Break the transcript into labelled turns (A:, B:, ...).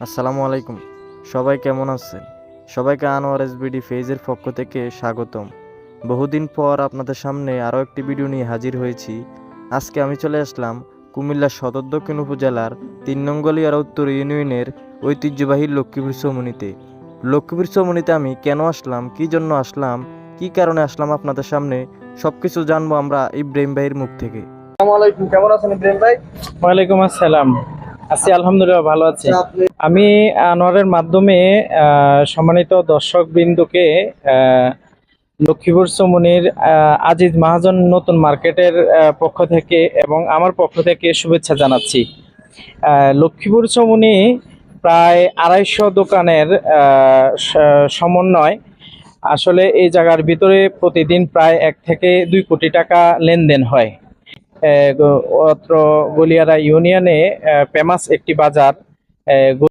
A: আসসালামু আলাইকুম। সবাই কেমন আছেন? সবাইকে আনোয়ার এসবিডি ফেজের পক্ষ থেকে স্বাগতম। বহুদিন পর আপনাদের সামনে আরও একটি ভিডিও নিয়ে হাজির হয়েছি। আজকে আমি চলে আসলাম কুমিল্লা সদর দক্ষিণ উপজেলার ৩ নং গলিয়ারা উত্তর ইউনিয়নের ঐতিহ্যবাহী লক্ষ্মীপুর চৌমুহনীতে। লক্ষ্মীপুর চৌমুহনীতে আমি কেন আসলাম, কী জন্য আসলাম, কী কারণে আসলাম আপনাদের সামনে সব কিছু জানবো আমরা ইব্রাহিম ভাইয়ের মুখ থেকে। আসসালামু আলাইকুম, কেমন আছেন ইব্রাহিম ভাই?
B: ওয়ালাইকুম আসসালাম। আছি আলহামদুলিল্লাহ, ভালো আছি। আমি আনোয়ারের মাধ্যমে সম্মানিত দর্শক বিন্দুকে লক্ষ্মীপুর চৌমুহনীর আজিজ মহাজন নতুন মার্কেটের পক্ষ থেকে এবং আমার পক্ষ থেকে শুভেচ্ছা জানাচ্ছি। লক্ষ্মীপুর চৌমুহনী প্রায় ২৫০ দোকানের সমন্বয়। আসলে এই জায়গার ভিতরে প্রতিদিন প্রায় ১ থেকে ২ কোটি টাকা লেনদেন হয়। অত্র গলিয়ারা ইউনিয়নে ফেমাস একটি বাজার।